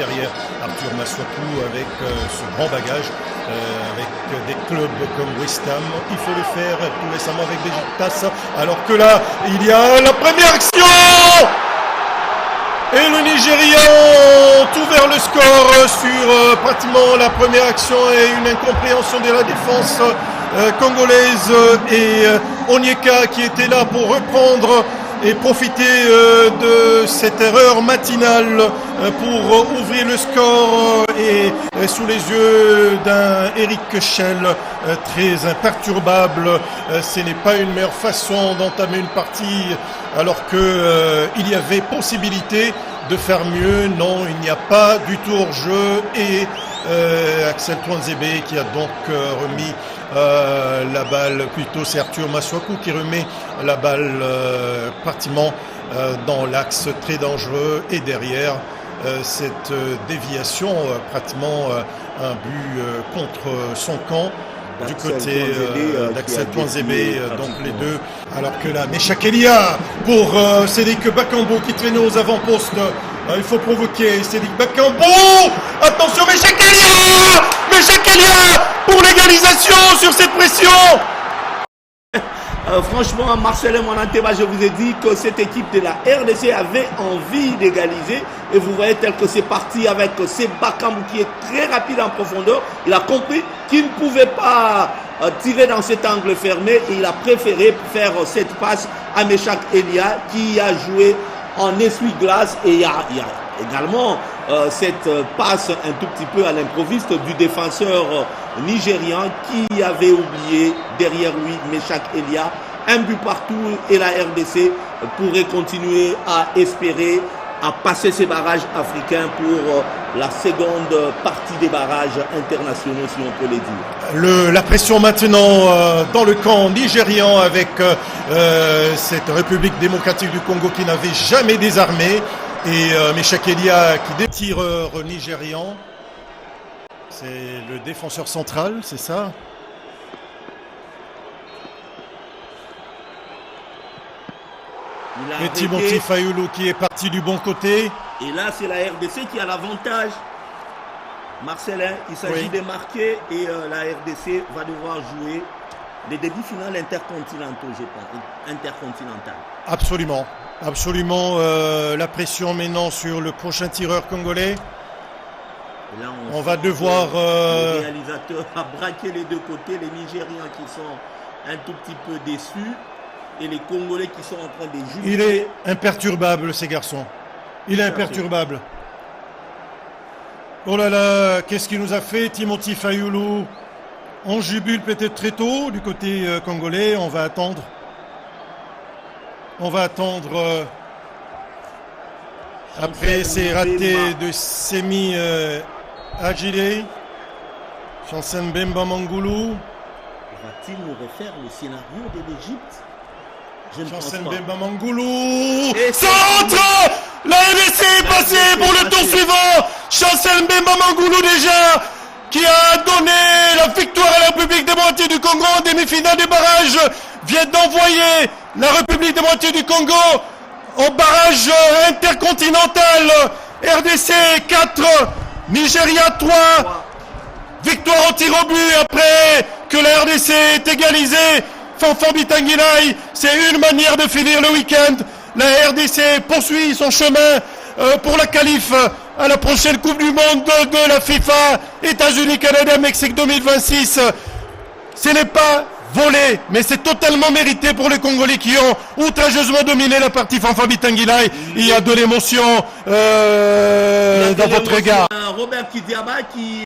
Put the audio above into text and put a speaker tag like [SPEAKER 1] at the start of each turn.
[SPEAKER 1] derrière Arthur Masuaku avec ce grand bagage, avec des clubs comme West Ham. Il faut le faire tout récemment avec Besiktas, alors que là, il y a la première action et le Nigérian tout vers le score sur pratiquement la première action et une incompréhension de la défense congolaise et Onyeka qui était là pour reprendre et profiter de cette erreur matinale pour ouvrir le score et sous les yeux d'un Eric Schell très imperturbable. Ce n'est pas une meilleure façon d'entamer une partie alors qu'il y avait possibilité de faire mieux. Non, il n'y a pas du tout hors-jeu et Axel Tuanzebe qui a donc remis la balle, plutôt c'est Arthur Masuaku qui remet la balle pratiquement dans l'axe très dangereux et derrière cette déviation pratiquement un but contre son camp du côté d'Axel Tuanzebe, donc les deux. Alors que là, Meshak Elia pour Cédric Bakambu qui traîne aux avant-postes. Il faut provoquer Cédric Bakambu. Attention, Meshak Elia! Meshak Elia pour l'égalisation sur cette pression.
[SPEAKER 2] Franchement, Marcelin Monanteba, je vous ai dit que cette équipe de la RDC avait envie d'égaliser. Et vous voyez tel que c'est parti avec Bakambu qui est très rapide en profondeur. Il a compris qu'il ne pouvait pas tirer dans cet angle fermé et il a préféré faire cette passe à Meshak Elia qui a joué en essuie-glace. Et il y a également cette passe un tout petit peu à l'improviste du défenseur nigérian qui avait oublié derrière lui Meshak Elia. Un but partout et la RDC pourrait continuer à espérer à passer ces barrages africains pour la seconde partie des barrages internationaux, si on peut les dire.
[SPEAKER 1] La pression maintenant dans le camp nigérian avec cette République démocratique du Congo qui n'avait jamais désarmé et Meshak Elia qui tireur nigérian. C'est le défenseur central, c'est ça? Et Timothy Fayulu qui est parti du bon côté.
[SPEAKER 2] Et là, c'est la RDC qui a l'avantage. Marcelin, il s'agit de marquer et la RDC va devoir jouer les demi-finales intercontinentaux, je pense. Intercontinentales.
[SPEAKER 1] Absolument. Absolument. La pression maintenant sur le prochain tireur congolais.
[SPEAKER 2] Et là,
[SPEAKER 1] on va devoir...
[SPEAKER 2] Le réalisateur a braqué les deux côtés. Les Nigérians qui sont un tout petit peu déçus. Et les Congolais qui sont en train de juger.
[SPEAKER 1] Il est imperturbable, ces garçons. Il est imperturbable. Oh là là, qu'est-ce qu'il nous a fait, Timothy Fayulu? On jubile peut-être très tôt du côté congolais. On va attendre. On va attendre. Après ces ratés de Semi Agile. Chancen Bemba Mangulu.
[SPEAKER 2] Va-t-il nous refaire le scénario de l'Égypte?
[SPEAKER 1] Chancen Bemba Mangulu. Centre! La RDC est passée pour le tour suivant. Chancen Bemba Mangulu déjà qui a donné la victoire à la République démocratique du Congo en demi-finale des barrages vient d'envoyer la République démocratique du Congo au barrage intercontinental. RDC 4, Nigeria 3. Victoire au tir au but après que la RDC est égalisée. Fanfan Bitangilai, c'est une manière de finir le week-end. La RDC poursuit son chemin pour la qualif à la prochaine Coupe du Monde de la FIFA, États-Unis, Canada, Mexique 2026. Ce n'est pas volé, mais c'est totalement mérité pour les Congolais qui ont outrageusement dominé la partie. Fanfan Bitangilai, il y a de l'émotion dans votre regard.
[SPEAKER 2] Robert Kidiaba qui